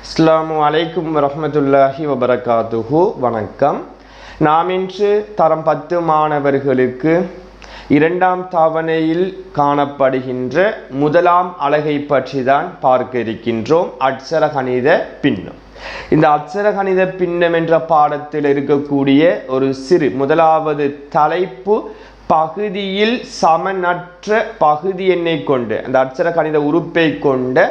அஸ்ஸலாமு அலைக்கும் வரஹ்மத்துல்லாஹி வபரகாத்துஹு. வணக்கம். நாம் இன்று தரம் 10 மாணவர்களுக்கு இரண்டாம் தவணையில் காணப்படுகின்ற முதலாம் அலகை பற்றி தான் பார்க்க இருக்கின்றோம். அட்சர கணித பின்னம். இந்த அட்சர கணித பின்னம் என்ற பாடத்தில் இருக்கக்கூடிய ஒரு சிறு முதலாவது தலைப்பு பகுதியில் சமனற்ற பகுதி எண்ணை கொண்டு அந்த அட்சர கணித உறுப்பை கொண்ட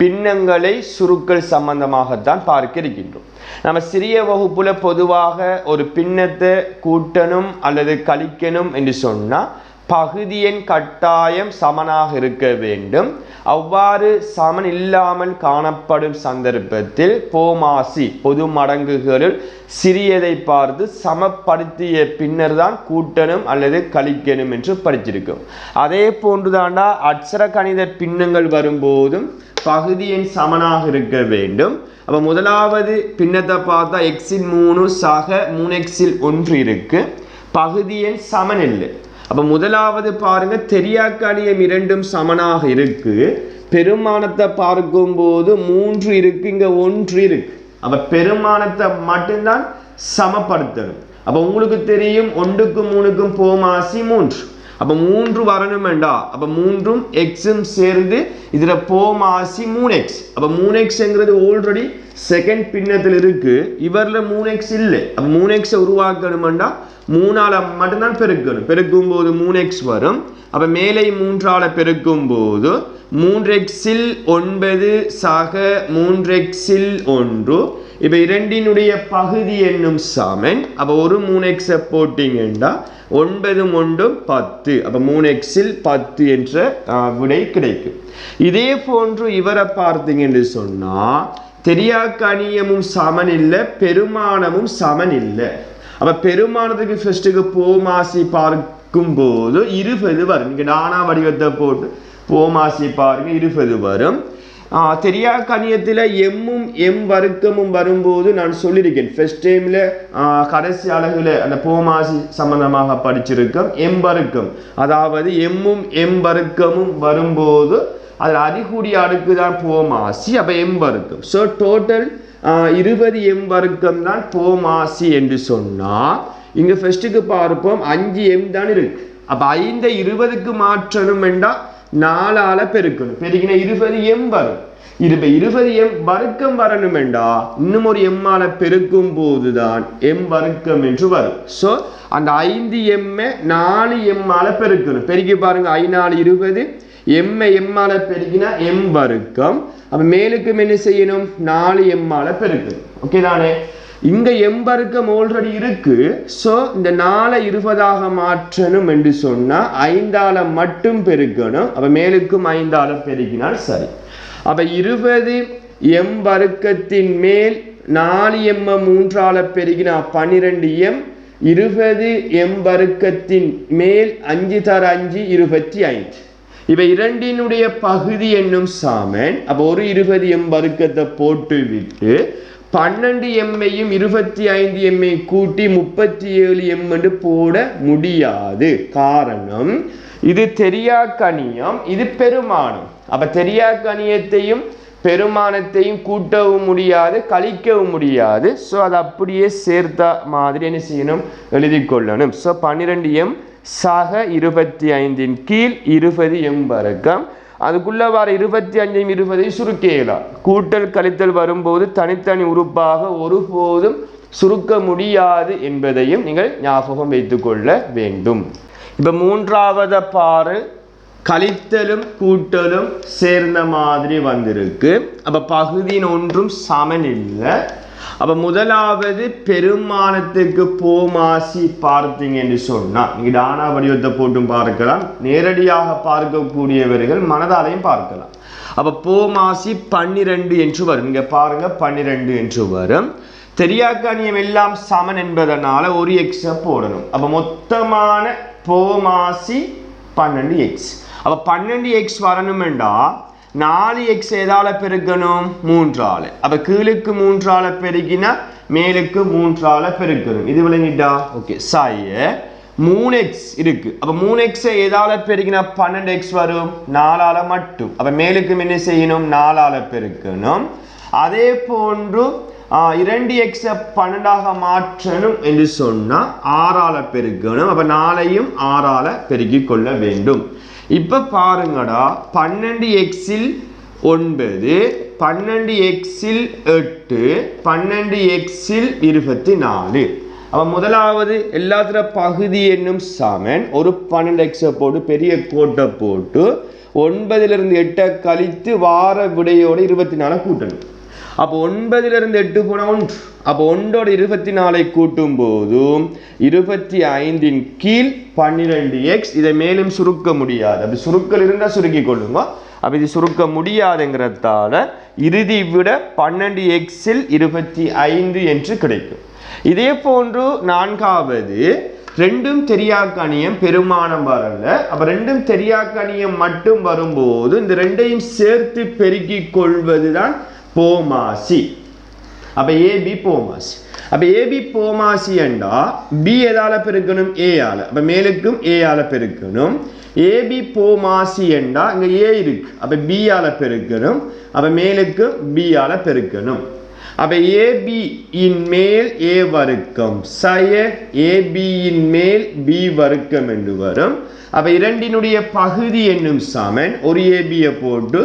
பின்னங்களை சுருக்கல் சம்பந்தமாகத்தான் பார்க்க இருக்கின்றோம். நம்ம சிறிய வகுப்புல பொதுவாக ஒரு பின்னத்தை கூட்டணும் அல்லது கழிக்கணும் என்று சொன்னால் பகுதி எண் கட்டாயம் சமனாக இருக்க வேண்டும். அவ்வாறு சமன் இல்லாமல் காணப்படும் சந்தர்ப்பத்தில் போமாசி பொது மடங்குகளில் சிறியதை பார்த்து சமப்படுத்திய பின்னர் தான் கூட்டணும் அல்லது கழிக்கணும் என்று படிச்சிருக்கும். அதே போன்றுதாண்டா அட்சர கணித பின்னங்கள் வரும்போதும் பகுதி எண் சமனாக இருக்க வேண்டும். அப்போ முதலாவது பின்னத்தை பார்த்தா எக்ஸில் 3 சக 3x 1 இருக்கு, பகுதி எண் சமன் இல்லை. அப்போ முதலாவது பாருங்க, தெரியாக்கணியம் இரண்டும் சமனாக இருக்கு. பெருமானத்தை பார்க்கும்போது 3 இருக்கு, இங்க 1 இருக்கு. அப்ப பெருமானத்தை மட்டும்தான் சமப்படுத்தணும். அப்ப உங்களுக்கு தெரியும் 1க்கும் 3க்கும் போமாசி 3. அப்ப 3 வரணும் வேண்டா. அப்ப 3ம் எக்ஸும் சேர்ந்து இதுல போமாசி 3x. அப்ப 3xங்கிறது ஆல்ரெடி செகண்ட் பின்னத்தில் இருக்கு, இவர்ல 3x இல்லை. அப்ப 3x உருவாக்கணும்டா 3ஆல மட்டும்தான் பெருக்கணும். பெருக்கும் போது 3x வரும். அப்ப மேலே 3ஆல பெருக்கும் போது 3x 9 சக 3x 1. இப்ப இரண்டினுடைய பகுதி என்னும் சமன். அப்ப ஒரு 3x போட்டீங்கன்னா 9 1 10. அப்ப 3x 10 என்ற விடை கிடைக்கும். இதே போன்று இவரை பார்த்தீங்க என்று சொன்னா தெரியாக்கணியமும் சமன் இல்லை, பெருமானமும் சமன் இல்லை. அப்ப பெருமானத்துக்கு ஃபர்ஸ்ட்டுக்கு போமாசி பார்க்கும் போது 20 வரும். இங்க நானா வடிவத்தை போட்டு போமாசி பாருங்க 20 வரும். தெரியாக்கணியத்தில் எம்மும் எம் வர்க்கமும் வரும்போது நான் சொல்லியிருக்கேன். ஃபர்ஸ்ட் டைம்ல கடைசி அலகுல அந்த போமாசி சம்பந்தமாக படிச்சிருக்கோம். எம் வர்க்கம், அதாவது எம்மும் எம் வர்க்கமும் வரும்போது அதில் அதிகூடிய அடுக்கு தான் போமாசி. அப்ப எம் வர்க்கம். ஸோ டோட்டல் 20 எம் வர்க்கம் தான் போமாசி என்று சொன்னா இங்க ஃபர்ஸ்ட்டுக்கு பார்ப்போம் 5 எம் தான் இருக்கு. அப்ப 5 20க்கு மாற்றணும் என்றா 4ஆல பெருக்கணும். பெருக்கினா 20 எம் வரும். 20 எம் வர்க்கம் வரணும் என்றா இன்னும் ஒரு எம்மால பெருக்கும் போதுதான் எம் வர்க்கம் என்று வரும். ஸோ அந்த 5 எம்மை 4 எம்மால பெருக்கணும். பெருக்கி பாருங்க 5 4 20 எம்மை எம்மால பெருக்கினா எம் வர்க்கம். அப்ப மேலுக்கும் என்ன செய்யணும் 4 எம்மால பெருக்கணும். ஓகே தானே? இங்க எம் வர்க்கம் ஆல்ரெடி இருக்கு. ஸோ இந்த 4 20ஆக மாற்றணும் என்று சொன்னா 5ஆல மட்டும் பெருக்கணும். அப்ப மேலுக்கும் 5ஆல பெருக்கினால் சரி. அப்ப 20 எம் வர்க்கத்தின் மேல் 4 எம் 3ஆல பெருக்கினா 12 எம். 20 எம் வர்க்கத்தின் மேல் 5 தர 5 25. இப்ப இரண்டினுடைய பகுதி என்னும் சாமன். அப்ப ஒரு 20 எம் வர்க்கத்தை போட்டு விட்டு 12 எம்மையும் 25 எம்மை கூட்டி 37 எம் என்று போட முடியாது. காரணம் இது தெரியாக்கணியம், இது பெருமானம். அப்ப தெரியாக்கணியத்தையும் பெருமானத்தையும் கூட்டவும் முடியாது, கழிக்கவும் முடியாது. ஸோ அதை அப்படியே சேர்த்த மாதிரி என்ன செய்யணும், எழுதி கொள்ளணும். ஸோ 12 எம் சக 25 கீழ் 20 எம் வர்க்கம். அதுக்குள்ள வர 25 20 சுருக்கலாம். கூட்டல் கழித்தல் வரும்போது தனித்தனி உறுப்பாக ஒருபோதும் சுருக்க முடியாது என்பதையும் நீங்கள் ஞாபகம் வைத்துக் கொள்ள வேண்டும். இப்ப மூன்றாவது பாரு கழித்தலும் கூட்டலும் சேர்ந்த மாதிரி வந்திருக்கு. அப்ப பகுதியின் ஒன்றும் சமன் இல்லை. அப்ப முதலாவது பெருமானத்துக்கு போமாசி பார்த்தீங்க என்று சொன்னா நீங்க டானா வடிவத்தை போட்டும் பார்க்கலாம், நேரடியாக பார்க்கக்கூடியவர்கள் மனதாலையும் பார்க்கலாம். அப்ப போமாசி 12 என்று வரும். இங்க பாருங்க 12 என்று வரும். தெரியாக்கணியம் எல்லாம் சமன் என்பதனால ஒரு எக்ஸ போடணும். அப்ப மொத்தமான போமாசி 12x. அப்ப 12x வரணுமெண்டா 4x எதால பெருக்கணும் 3ஆல. அப்ப கீழுக்கு 3ஆல பெருக்கினா மேலுக்கு 3ஆல பெருக்கணும். இது விளங்கிட்டா? ஓகே. சாய 3x இருக்கு. அப்ப 3x எதால பெருக்கினா 12x வரும் 4ஆல மட்டும். அப்ப மேலுக்கு என்ன செய்யணும் 4ஆல பெருக்கணும். அதே போன்று 2x 12 மாற்றணும் என்று சொன்னால் 6ஆல் பெருக்கணும். அப்போ 4ஐயும் 6ஆல் பெருக்கிக் கொள்ள வேண்டும். இப்போ பாருங்கடா 12x 9, 12x 8, 12x 24. அப்போ முதலாவது எல்லாத்துல பகுதி என்னும் சமன் ஒரு 12x போட்டு பெரிய கோட்டை போட்டு 9லிருந்து 8 கழித்து வார விடையோட 24 கூட்டணும். அப்போ 9லிருந்து 8 போனால் 1. அப்போ 1ஓட 24 கூட்டும் போதும் 25 கீழ் 12x. இதை மேலும் சுருக்க முடியாது. அப்படி சுருக்கல் இருந்தால் சுருக்கி கொள்ளுங்க. அப்போ இது சுருக்க முடியாதுங்கிறதால இறுதி விட 12x 25 என்று கிடைக்கும். இதே போன்று 4வது ரெண்டும் தெரியாக்கணியம் பெருமானம் வரல. அப்போ ரெண்டும் தெரியாக்கணியம் மட்டும் வரும்போது இந்த ரெண்டையும் சேர்த்து பெருக்கிக் கொள்வது தான் போமாசி. அப்போ ஏபி போமாசி. அப்போ ஏபி போமாசி என்றா பி எதால பெருக்கணும்? ஏஆல. அப்போ மேலுக்கும் ஏஆல பெருக்கணும். ஏபி போமாசி என்றா இங்கே ஏ இருக்கு. அப்போ பியால பெருக்கணும். அப்போ மேலுக்கும் பியால பெருக்கணும். அப்போ ஏபி இன் மேல் ஏ வர்க்கம் சய ஏபி இன் மேல் பி வர்க்கம் என்று வரும். அப்போ இரண்டினுடைய பகுதி என்னும் சமன் ஒரு ஏபியை போட்டு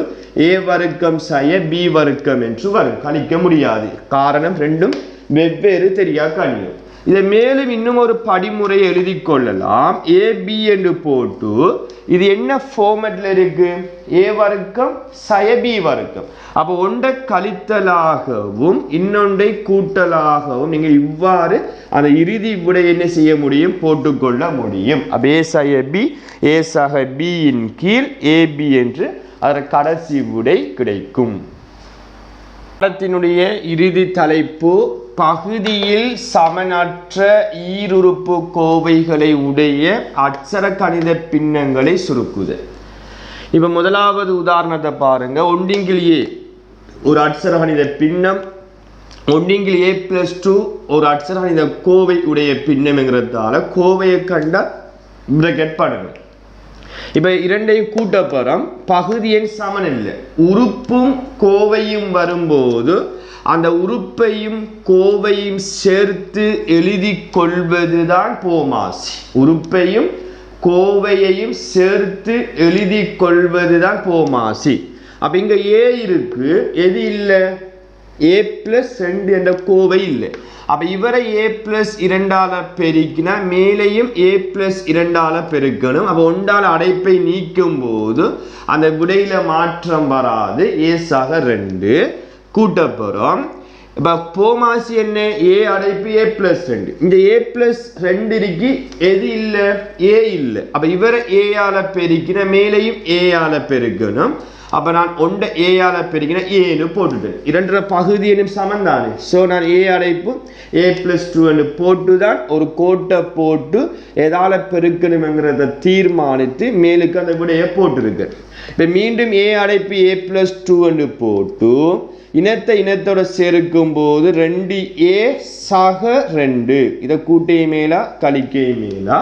ஏ வர்க்கம் சய பி வர்க்கம் என்று வரும். கணிக்க முடியாது. காரணம் ரெண்டும் வெவ்வேறு தெரியாக்கணியம். இதை மேலும் இன்னும் ஒரு படிமுறை எழுதி கொள்ளலாம். ஏபி என்று போட்டு இது என்ன ஃபார்மேட்ல இருக்கு? ஏ வர்க்கம் சய பி வர்க்கம். அப்போ ஒன்றை கழித்தலாகவும் இன்னொன்றை கூட்டலாகவும் நீங்கள் இவ்வாறு அந்த இறுதி விடை என்ன செய்ய முடியும்? போட்டுக்கொள்ள முடியும். அப்போ ஏ சய பி ஏ சக பியின் கீழ் ஏபி என்று அதன் கடைசி விடை கிடைக்கும். பாடத்தினுடைய இறுதி தலைப்பு பகுதியில் சமனற்ற ஈருறுப்பு கோவைகளை உடைய அட்சர கணித பின்னங்களை சுருக்குதல். இப்போ முதலாவது உதாரணத்தை பாருங்க. ஒன்றிங்கில் ஏ ஒரு அட்சர கணித பின்னம், ஒன்றிங்கில் a + 2 ஒரு அட்சர கணித கோவை உடைய பின்னம்ங்கிறதால கோவையை கண்ட பிரக்கெட் பண்ணணும். இப்போ இரண்டையும் கூட்டப்புறம் பகுதி எண் சமன் இல்லை. உறுப்பும் கோவையும் வரும்போது அந்த உறுப்பையும் கோவையும் சேர்த்து எழுதி கொள்வதுதான் போமாசி. உறுப்பையும் கோவையையும் சேர்த்து எழுதி கொள்வதுதான் போமாசி. அப்போ இங்கே ஏ இருக்கு, எது இல்லை? a + 2 என்ற கோவை இல்லை. அப்போ இவரை a + 2ஆல் பெருக்கினா மேலேயும் a + 2ஆல் பெருக்கணும். அப்போ 1ஆல் அடைப்பை நீக்கும் போது அந்த விடையில மாற்றம் வராது. a சக 2 கூட்டப்புறம் இப்போ போமாசி என்ன? a அடைப்பு a + 2. இந்த a + 2 இருக்கு, எது இல்லை? a இல்லை. அப்போ இவரை a-ஆல் பெருக்கினா மேலேயும் a-ஆல் பெருக்கணும். அப்போ நான் 1 a-ஆல் பெருக்கினா ஏன்னு போட்டுட்டேன். இரண்டரை பகுதி என்னும் சமன் தானே. ஸோ நான் a அடைப்பு a + 2 போட்டு தான் ஒரு கோட்டை போட்டு எதால் பெருக்கணுங்கிறத தீர்மானித்து மேலுக்கு அந்த விடையை போட்டிருக்கேன். இப்போ மீண்டும் a அடைப்பு a + 2 போட்டு இனத்தோட சேர்க்கும் போது 2a சக 2 இதை கூட்டை மேலா கழிக்கை மேலா.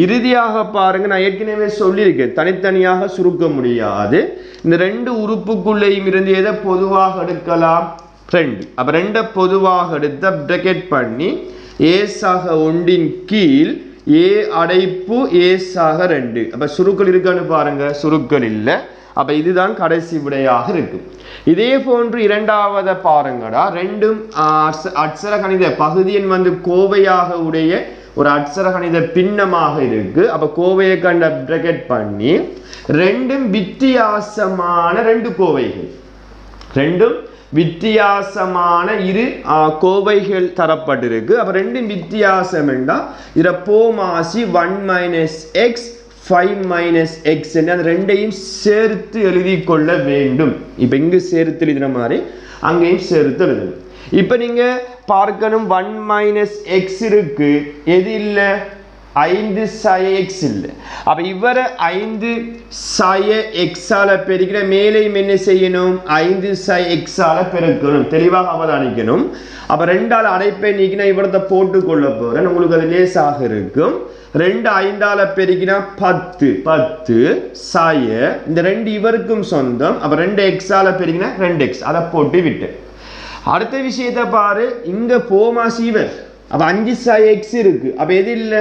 இறுதியாக பாருங்க, நான் ஏற்கனவே சொல்லியிருக்கேன் தனித்தனியாக சுருக்க முடியாது. இந்த ரெண்டு உறுப்புக்குள்ளேயும் இருந்து எதை பொதுவாக எடுக்கலாம்? 2. அப்போ 2 பொதுவாக எடுத்த பிரக்கெட் பண்ணி a சக 1 கீழ் a அடைப்பு a சக 2. அப்போ சுருக்கல் இருக்கான்னு பாருங்க, சுருக்கல் இல்லை. அப்போ இதுதான் கடைசி விடையாக இருக்கும். இதே போன்று இரண்டாவதை பாருங்கடா. ரெண்டும் அட்சர கணித பகுதியின் கோவையாக உடைய ஒரு அட்சர கணித பின்னமாக இருக்கு. அப்போ கோவையை கண்ட பிரக்கெட் பண்ணி ரெண்டும் வித்தியாசமான 2 கோவைகள், ரெண்டும் வித்தியாசமான இரு கோவைகள் தரப்பட்டிருக்கு. அப்போ ரெண்டும் வித்தியாசம் என்றால் இதில் போமாசி 1 - x 5 - x அந்த ரெண்டையும் சேர்த்து எழுதி கொள்ள வேண்டும். இப்போ இங்கு சேர்த்து எழுதுற மாதிரி அங்கேயும் சேர்த்து எழுதணும். இப்போ நீங்க பார்க்கணும் 1 - x இருக்கு, எது இல்லை? 5 sin x இல்லை. அப்போ இவரை 5 sin x-ஆல் பெருக்கிற மேலேயும் என்ன செய்யணும்? 5 sin x-ஆல் பெருக்கணும். தெளிவாக அவதானிக்கணும். அப்போ 2ஆல் அடைப்பை நீக்கினா இவரத்தை போட்டு கொள்ள போகிறேன், உங்களுக்கு அது லேசாக இருக்கும். 2 5ஆல் பெருக்கினா 10 சாய இந்த 2 இவருக்கும் சொந்தம். அப்போ 2 x-ஆல் பெருக்கினா 2x, அதை போட்டு விட்டு அடுத்த விஷயத்தை பாரு, இங்க போமாஸ் இவர் அப்ப 5 சாய் x இருக்கு. அப்ப எது இல்ல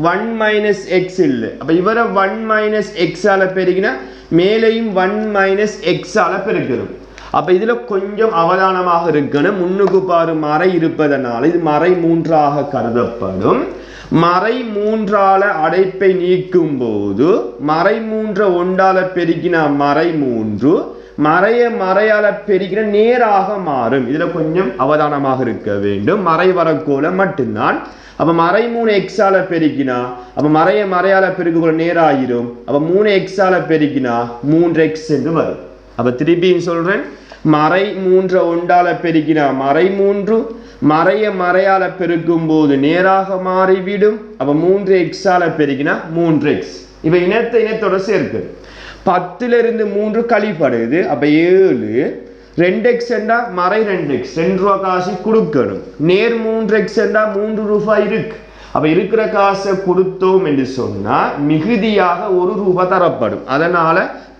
1 மைனஸ் எக்ஸ் இல்லை. அப்ப இவரை 1 மைனஸ் எக்ஸ் ஆல பெருகினா மேலையும் 1 மைனஸ் எக்ஸ் ஆல பெருக்கணும். அப்ப இதுல கொஞ்சம் அவதானமாக இருக்கணும். முன்னுக்கு பாரு மறை இருப்பதனால இது மறை 3ஆக கருதப்படும். மறை 3ஆல அடைப்பை நீக்கும் போது மறை 3 ஒன்றால பெருக்கினா மறை 3, மறையால பெருக்கின நேராக மாறும். இதுல கொஞ்சம் அவதானமாக இருக்க வேண்டும். மறை வரக்கோல மட்டும்தான். அப்ப மறை 3 எக்ஸால பெருக்கினா அப்ப மறையால பெருக்குள்ள நேராயிரும். அப்ப 3 எக்ஸால பெருக்கினா 3x என்று வரும். அப்ப திருப்பியும் சொல்றேன், மறை 3 ஒன்றால பெருக்கினா மறை 3, மறையால பெருக்கும் போது நேராக மாறிவிடும். அப்ப 3x ஆல பெருக்கினா 3x. இப்ப இனத்தோட சேர்க்கு 10 இருந்து 3 கழிப்படுது. அப்ப 7, 2x என்றா மறை 2x 2 ரூபா காசு கொடுக்கணும். நேர் 3x என்றா 3 ரூபாய் இருக்கு. அப்ப இருக்கிற காசை கொடுத்தோம் என்று சொன்னா மிகுதியாக 1 ரூபாய் தரப்படும். அதனால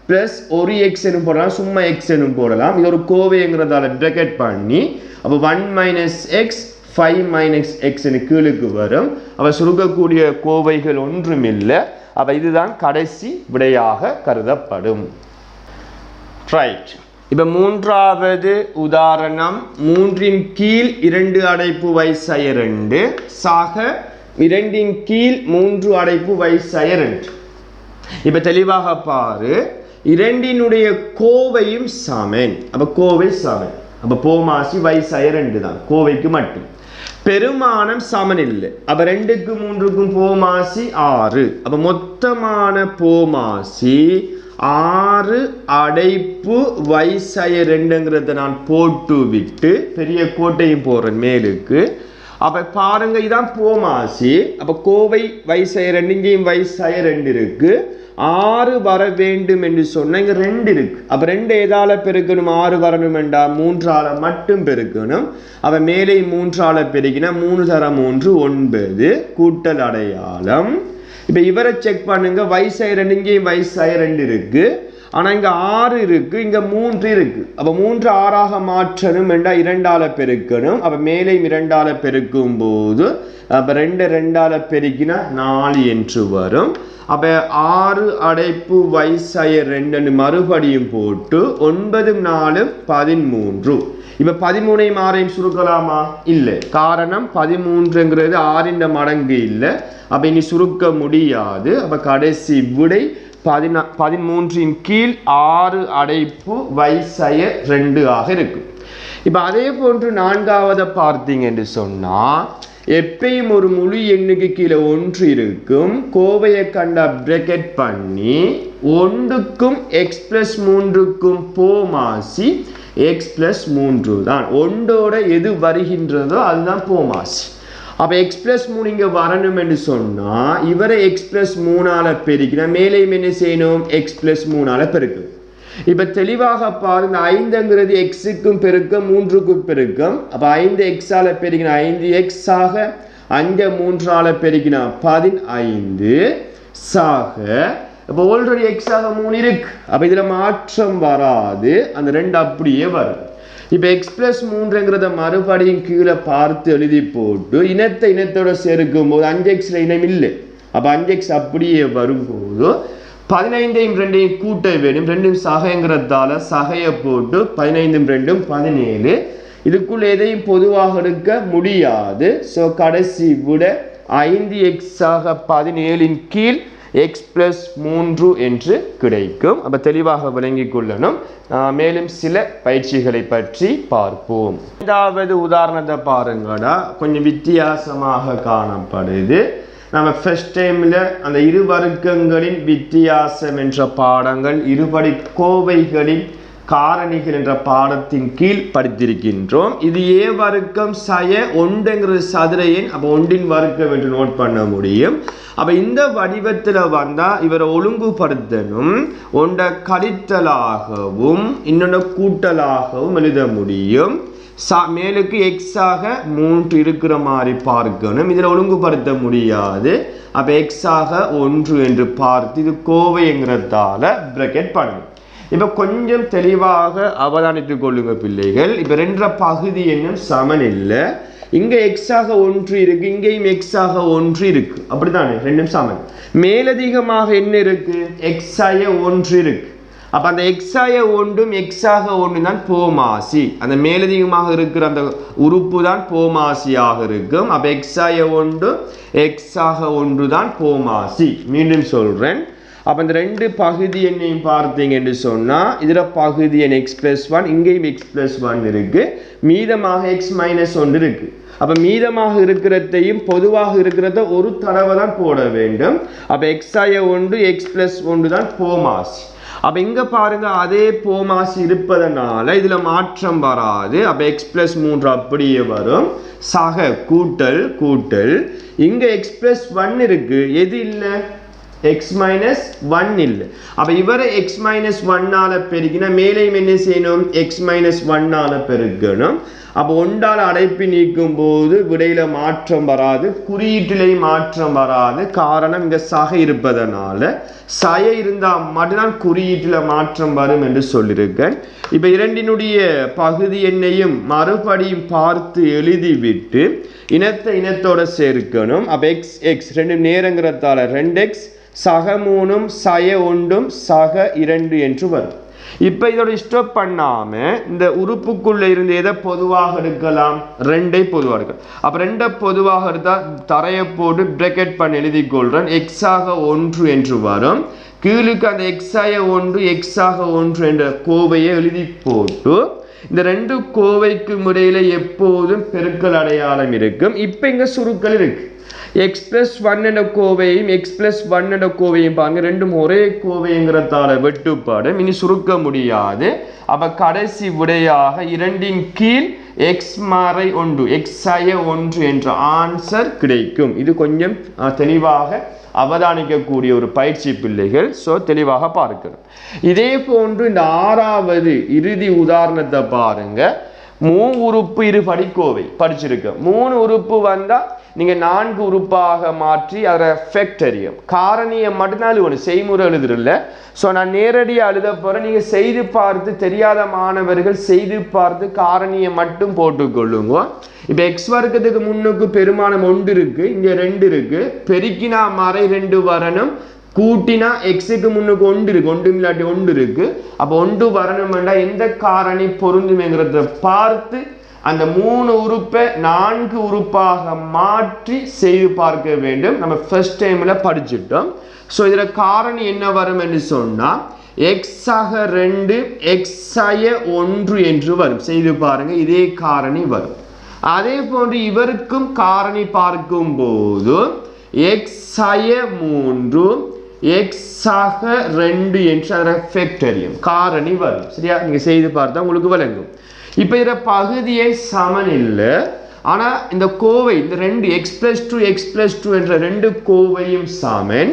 பிளஸ் 1x எனும் போடலாம், சும்மா x எனும் போடலாம். இது ஒரு கோவைங்கிறதால பிராக்கெட் பண்ணி அப்ப 1 மைனஸ் எக்ஸ் 5 மைனஸ் எக்ஸ் கீழுக்கு வரும். அப்ப சுருக்கக்கூடிய கோவைகள் ஒன்றும் இல்லை. அப்ப இதுதான் கடைசி விடையாக கருதப்படும். ரைட். இப்ப மூன்றாவது உதாரணம் 3 கீழ் 2 அடைப்பு y² 2 சாக 2 கீழ் 3 அடைப்பு y² 2. இப்ப தெளிவாக பாரு, 2 கோவையும் சமன். அப்ப கோவை சமன். அப்ப போமாசி y² 2 தான் கோவைக்கு மட்டும். பெருமானம் சமன் இல்லை. அப்ப 2க்கும் 3க்கும் போமாசி 6. அப்ப மொத்தமான போமாசி 6 அடைப்பு y² 2ங்கிறத நான் போட்டு விட்டு பெரிய கோட்டையும் போறேன் மேலுக்கு. அப்ப பாருங்க, இதான் போமாசி. அப்ப கோவை y² 2 இங்கேயும் y² 2 இருக்கு. 6 வர வேண்டும் என்று சொன்ன இங்க 2 இருக்கு. அப்ப 2 எதால பெருக்கணும்? 6 வரணும் என்றா 3ஆல மட்டும் பெருக்கணும். அப்ப மேலே 3ஆல பெருக்கினா 3 தர 3 9 கூட்டல் அடையாளம். இப்ப இவரை செக் பண்ணுங்க, y² 2 இங்கேயும் y² 2 இருக்கு. ஆனா இங்க 6 இருக்கு, இங்க 3 இருக்கு. அப்ப 3 6ஆக மாற்றணும் என்றா 2ஆல பெருக்கணும். அப்ப மேலே 2ஆல பெருக்கும் போது அப்ப 2 2ஆல பெருக்கினா 4 என்று வரும். அப்ப 6 அடைப்பு y² 2 மறுபடியும் போட்டு 9 4 13. இப்ப 13 6 சுருக்கலாமா? இல்லை. காரணம் 13ங்கிறது 6 மடங்கு இல்லை. அப்ப இனி சுருக்க முடியாது. அப்ப கடைசி விடை 13 கீழ் 6 அடைப்பு y² 2 ஆக இருக்கும். இப்ப அதே போன்று நான்காவதை பார்த்தீங்க என்று சொன்னா எப்பயும் ஒரு முழு எண்ணுக்கு கீழே 1 இருக்கும். கோவையை கண்டா பிராக்கெட் பண்ணி 1க்கும் x+3க்கும் போமாசி x+3 தான். 1ஓட எது வருகின்றதோ அதுதான் போமாசி. அப்ப x+3 இங்க வரணும் என்று சொன்னா இவரை x+3ஆல பெருக்கினா மேலே என்ன செய்யணும்? x+3ஆல பெருக்கணும். இப்ப தெளிவாக பாருங்க, 5ங்கிறது xக்கும் பெருக்கம் 3க்கும் பெருக்கம். அப்ப 5x ஆல பெருக்கினா 5x ஆக 5 3ஆல பெருக்கினா 15 சாக. அப்ப ஆல்ரெடி x ஆக 3 இருக்கு. அப்ப இதுல மாற்றம் வராது, அந்த 2 அப்படியே வரும். இப்ப x+3ங்கிறத மறுபடியும் கீழே பார்த்து எழுதி போட்டு இனத்தோட சேர்க்கும் போது 5x இனம் இல்லை. அப்ப 5x அப்படியே வரும்போது 15ஐயும் 2ஐயும் கூட்ட வேண்டும். 2ம் சகைங்கிறதால சகையை போட்டு 15ம் 2ம் 17. இதுக்குள்ள எதையும் பொதுவாக எடுக்க முடியாது. ஸோ கடைசி விட 5x ஆக 17 கீழ் x+3 என்று கிடைக்கும். அப்ப தெளிவாக விளங்கிக் கொள்ளணும். மேலும் சில பயிற்சிகளை பற்றி பார்ப்போம். இரண்டாவது உதாரணத்தை பாருங்கடா, கொஞ்சம் வித்தியாசமாக காணப்படுது. நம்ம ஃபர்ஸ்ட் டைம்ல அந்த இரு வர்க்கங்களின் வித்தியாசம் என்ற பாடங்கள், இருபடி கோவைகளின் காரணிகள் என்ற பாடத்தின் கீழ் படித்திருக்கின்றோம். இது ஏ வர்க்கம் சய 1ங்கிறது சதுர எண். அப்போ 1இன் வர்க்கம் என்று நோட் பண்ண முடியும். அப்ப இந்த வடிவத்தில் வந்தா இவரை ஒழுங்குபடுத்தணும். 1 கழித்தலாகவும் இன்னொன்று கூட்டலாகவும் எழுத முடியும். மேலுக்கு x ஆக 3 இருக்கிற மாதிரி பார்க்கணும். இதில் ஒழுங்குபடுத்த முடியாது. அப்ப x ஆக 1 என்று பார்த்து இது கோவைங்கிறதால பிராக்கெட் பண்ணணும். இப்போ கொஞ்சம் தெளிவாக அவதானித்துக் கொள்ளுங்க பிள்ளைகள். இப்போ ரெண்டரை பகுதி என்னும் சமன் இல்லை. இங்கே எக்ஸாக ஒன்று இருக்கு, இங்கேயும் எக்ஸாக ஒன்று இருக்கு, அப்படித்தானே? ரெண்டும் சமன். மேலதிகமாக என்ன இருக்கு? எக்ஸாய ஒன்று இருக்கு. அப்போ அந்த எக்ஸாய ஒன்றும் எக்ஸாக ஒன்று தான் போமாசி. அந்த மேலதிகமாக இருக்கிற அந்த உறுப்பு தான் போமாசியாக இருக்கும். அப்போ எக்ஸாய ஒன்று எக்ஸாக ஒன்று தான் போமாசி. மீண்டும் சொல்கிறேன். அப்போ இந்த ரெண்டு பகுதி எண்ணையும் பார்த்தீங்க என்று சொன்னால் இதில் பகுதி எண் x+1, இங்கேயும் x+1 இருக்குது. மீதமாக x-1 இருக்குது. அப்போ மீதமாக இருக்கிறதையும் பொதுவாக இருக்கிறத ஒரு தடவை தான் போட வேண்டும். அப்போ எக்ஸாய ஒன்று x+1 தான் போமாசி. அப்போ இங்கே பாருங்க, அதே போமாசி இருப்பதனால இதில் மாற்றம் வராது. அப்போ x+3 அப்படியே வரும். சக கூட்டல் இங்கே x+1 இருக்கு, எது இல்லை? x-1 இல்லை. அப்போ இவரை x-1ஆல் பெருக்கினா மேலேயும் என்ன செய்யணும்? x-1ஆல் பெருக்கணும். அப்போ ஒன்றால் அடைப்பி நீக்கும் போது விடையில மாற்றம் வராது, குறியீட்டிலையும் மாற்றம் வராது. காரணம் இங்கே சக இருப்பதனால. சய இருந்தால் மட்டும்தான் குறியீட்டில் மாற்றம் வரும் என்று சொல்லியிருக்கேன். இப்போ இரண்டினுடைய பகுதி எண்ணையும் மறுபடியும் பார்த்து எழுதிவிட்டு இனத்தோட சேர்க்கணும். அப்போ x ரெண்டு நேரங்கிறதால 2x, சக 3ம் சய 1ம் சக 2 என்று வரும். இப்போ இதோட ஸ்டாப் பண்ணாமல் இந்த உறுப்புக்குள்ளே இருந்து எதை பொதுவாக எடுக்கலாம்? 2ஐ பொதுவாக எடுக்கலாம். அப்போ 2ஐ பொதுவாக எடுத்தால் தரையை போட்டு பிரக்கெட் பண்ணி எழுதி கொள்கிறேன். எக்ஸாக 1 என்று வரும். கீழுக்கு அந்த எக்ஸாய 1 எக்ஸாக 1 என்ற கோவையை எழுதி போட்டு இந்த ரெண்டு கோவைக்கும் இடையில எப்போதும் பெருக்கல் அடையாளம் இருக்கும். இப்போ இங்கே சுருக்கல் இருக்கு. x+1 என்ற கோவையும் x+1 என்ற கோவையும் பாருங்க, ரெண்டும் ஒரே கோவைங்கிறதால வெட்டுப்பாடும், இனி சுருக்க முடியாது. அப்ப கடைசி விடையாக 2ன் கீழ் x-1 எக்ஸாய 1 என்ற ஆன்சர் கிடைக்கும். இது கொஞ்சம் தெளிவாக அவதானிக்கக்கூடிய ஒரு பயிற்சி பிள்ளைகள். ஸோ தெளிவாக பார்க்கணும். இதே போன்று இந்த 6வது இறுதி உதாரணத்தை பாருங்க. 3 உறுப்பு இருபடி கோவை படிச்சிருக்க. 3 உறுப்பு வந்தால் நீங்கள் 4 உறுப்பாக மாற்றி அதை ஃபேக்டரியம் காரணியை மட்டும்தான் எழுதணும், செய்முறை எழுதுறதில்ல. ஸோ நான் நேரடியாக எழுத போகிறேன். நீங்கள் செய்து பார்த்து, தெரியாத மாணவர்கள் செய்து பார்த்து காரணியை மட்டும் போட்டுக்கொள்ளுங்க. இப்போ எக்ஸ் வர்க்கத்துக்கு முன்னுக்கு பெருமானம் 1 இருக்குது, இங்கே 2 இருக்குது. பெருக்கினா மறை 2 வரணும், கூட்டினா எக்ஸுக்கு முன்னுக்கு 1 இருக்குது, 1 இல்லாட்டி 1 இருக்குது. அப்போ 1 வரணும்னா எந்த காரணி பொருந்துமேங்கிறத பார்த்து அந்த 3 உறுப்பை 4 உறுப்பாக மாற்றி செய்து பார்க்க வேண்டும். நம்ம ஃபர்ஸ்ட் டைமில் படிச்சுட்டோம். ஸோ இதில் காரணி என்ன வரும் என்று சொன்னால் எக்ஸாக 2 எக்ஸாய 1 என்று வரும். செய்து பாருங்க, இதே காரணி வரும். அதே போன்று இவருக்கும் காரணி பார்க்கும் போது எக்ஸாய 3 எக்ஸாக 2 என்று அதில் ஃபேக்டரியம் காரணி வரும். சரியா? நீங்கள் செய்து பார்த்தா உங்களுக்கு விளங்கும். இப்போ இதில் பகுதியை சமன் இல்லை, ஆனால் இந்த கோவை இந்த 2 x+2 x+2 என்ற 2 கோவையும் சமன்.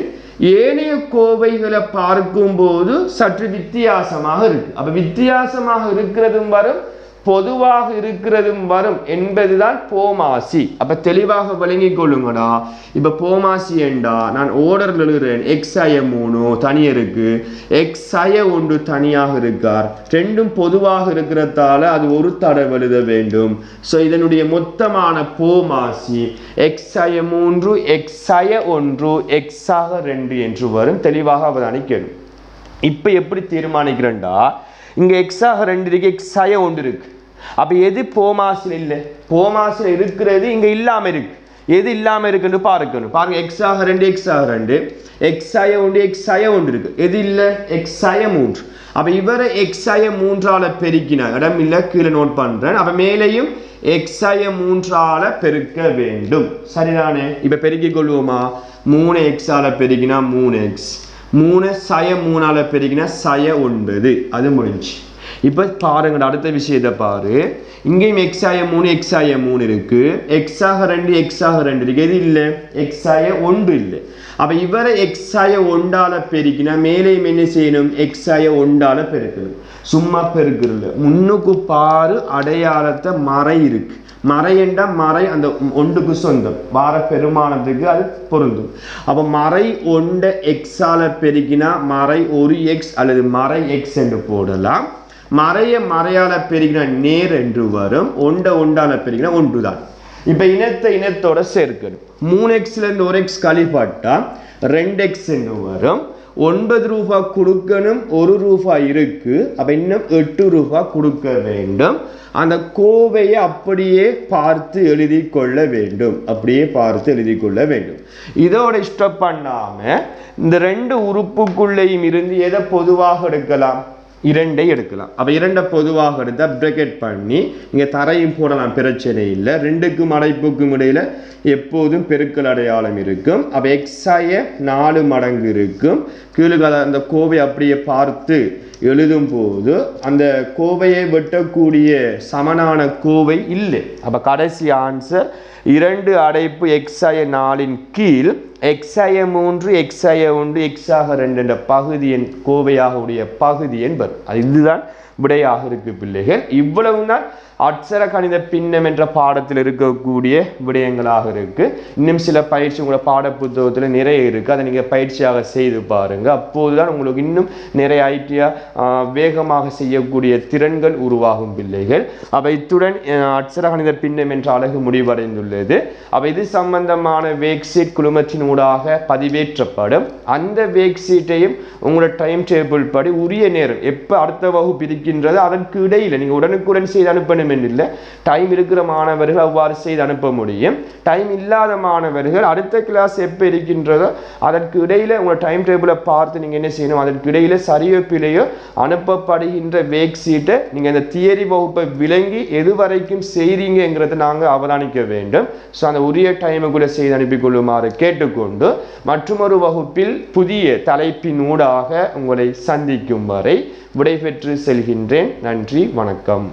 ஏனைய கோவைகளை பார்க்கும்போது சற்று வித்தியாசமாக இருக்கு. அப்போ வித்தியாசமாக இருக்கிறதும் வரும், பொதுவாக இருக்கிறதும் வரும் என்பதுதான் போமாசி. அப்போ தெளிவாக விளங்கி கொள்ளுங்கடா. இப்போ போமாசி என்றா நான் ஓர்டரில் எழுதுறேன். எக்ஸாய 3 தனியாக இருக்கு, எக்ஸாய 1 தனியாக இருக்கார். ரெண்டும் பொதுவாக இருக்கிறதால அது ஒரு தடவை எழுத வேண்டும். ஸோ இதனுடைய மொத்தமான போமாசி எக்ஸாய 3 எக்ஸாய 1 எக்ஸாக 2 என்று வரும். தெளிவாக அவதானிக்கணும். இப்போ எப்படி தீர்மானிக்கிறேன்டா, இங்கே எக்ஸாக 2 இருக்கு, எக்ஸாய 1 இருக்கு. அப்போ எது போமாசில் இல்லை? போமாசில் இருக்கிறது இங்கே இல்லாமல் இருக்கு. எது இல்லாமல் இருக்குன்னு பார்க்கணும். பாருங்க, எக்ஸாக 2 எக்ஸாக 2 எக்ஸாய 1 எக்ஸாய 1 இருக்கு. எது இல்லை? எக்ஸாய 3. அப்போ இவரை எக்ஸாய 3ஆல் பெருக்கினா இடம் இல்லை, கீழே நோட் பண்ணுறேன். அப்போ மேலேயும் எக்ஸாய 3ஆல் பெருக்க வேண்டும். சரிதானே? இப்போ பெருக்கிக் கொள்வோமா? 3 எக்ஸால் பெருக்கினா 3x, 3 சய 3ஆல் பெருக்கினா சய 9. அது முடிஞ்சு. இப்போ பாருங்க, அடுத்த விஷயத்தை பாரு. இங்கேயும் எக்ஸாய 3 எக்ஸாய 3 இருக்கு, எக்ஸாக 2 எக்ஸாக 2 இருக்கு. எது இல்லை? எக்ஸாய 1 இல்லை. அப்போ இவரை எக்ஸாய 1ஆல் பெருக்கினா மேலேயும் என்ன செய்யணும்? எக்ஸாய 1ஆல் பெருக்கணும். சும்மா பெருக்கிறது. முன்னுக்கு பாரு அடையாளத்தை மறை இருக்கு. மறை என்றா மறை அந்த ஒன்றுக்கு சொந்தம், வார பெருமானத்துக்கு அது பொருந்தும். அப்போ மறை ஒண்ட எக்ஸால பெருக்கினா மறை ஒரு எக்ஸ் அல்லது மறை எக்ஸ் என்று போடலாம். மறைய மறையால பெருக்கினா நேர் என்று வரும். ஒண்டால பெருக்கினா ஒன்று தான். இப்போ இனத்தோட சேர்க்கணும். 3x இருந்து 1x கழிப்பட்டா 2x என்று வரும். 9 ரூபாய் கொடுக்கணும், 1 ரூபாய் இருக்கு. அப்ப இன்னும் 8 ரூபாய் கொடுக்க வேண்டும். அந்த கோவையை அப்படியே பார்த்து எழுதி கொள்ள வேண்டும். இதோட ஸ்டாப் பண்ணாம இந்த 2 உறுப்புக்குள்ளேயும் இருந்து எதை பொதுவாக எடுக்கலாம்? 2ஐ எடுக்கலாம். அப்ப 2 பொதுவாக எடுத்தா பிரக்கெட் பண்ணி இங்க தரையும் போடலாம், பிரச்சனை இல்லை. 2க்கும் அடைப்புக்கும் இடையில எப்போதும் பெருக்கல் அடையாளம் இருக்கும். அப்ப எக்ஸாய 4 மடங்கு இருக்கும். கீழே அந்த கோவை அப்படியே பார்த்து எழுதும் போது அந்த கோவையை வெட்டக்கூடிய சமனான கோவை இல்லை. அப்ப கடைசி ஆன்சர் 2 அடைப்பு எக்ஸாய 4 கீழ் எக்ஸாய 3 எக்ஸாய 1 எக்ஸாக 2 என்ற பகுதியின் கோவையாக உடைய பகுதி என்பது. இதுதான் விடையாக இருக்கு பிள்ளைகள். இவ்வளவு தான் அட்சர கணித பின்னம் என்ற பாடத்தில் இருக்கக்கூடிய விடயங்களாக இருக்கு. இன்னும் சில பயிற்சி உங்களோட பாட புத்தகத்தில் நிறைய இருக்கு. அதை நீங்க பயிற்சியாக செய்து பாருங்க. அப்போதுதான் உங்களுக்கு இன்னும் நிறைய ஐடியா வேகமாக செய்யக்கூடிய திறன்கள் உருவாகும் பிள்ளைகள். அப்ப இத்துடன் அட்சர கணித பின்னம் என்ற அழகு முடிவடைந்துள்ளது. அப்ப இது சம்பந்தமான வேக் ஷீட் குழுமத்தின் ஊடாக பதிவேற்றப்படும். அந்த வேக் ஷீட்டையும் உங்களோட டைம் டேபிள் படி உரிய நேரம் எப்ப அடுத்த வகுப்பு இருக்கின்றது அதற்கு இடையில நீங்க உடனுக்குடன் செய்து அனுப்பணும் இல்லை. டைம் இருக்கிற மாணவர்கள் அவ்வாறு செய்து அனுப்ப முடியும். டைம் இல்லாத மாணவர்கள் அடுத்த கிளாஸ் எப்ப இருக்கின்றதோ அதற்கு இடையில உங்க டைம் டேபிளை பார்த்து நீங்க என்ன செய்யணும், அதற்கு இடையில சரியோ பிழையோ அனுப்பப்படுகின்ற வேக் ஷீட்டை நீங்க இந்த தியரி வகுப்பை விளங்கி எது வரைக்கும் செய்றீங்கிறத நாங்க அவதானிக்க வேண்டும். ஸோ அந்த உரிய டைமை கூட செய்து அனுப்பி கொள்ளுமாறு கேட்டுக்கொண்டு மற்றொரு வகுப்பில் புதிய தலைப்பின் ஊடாக உங்களை சந்திக்கும் வரை விடைபெற்று செல்கின்றேன். நன்றி, வணக்கம்.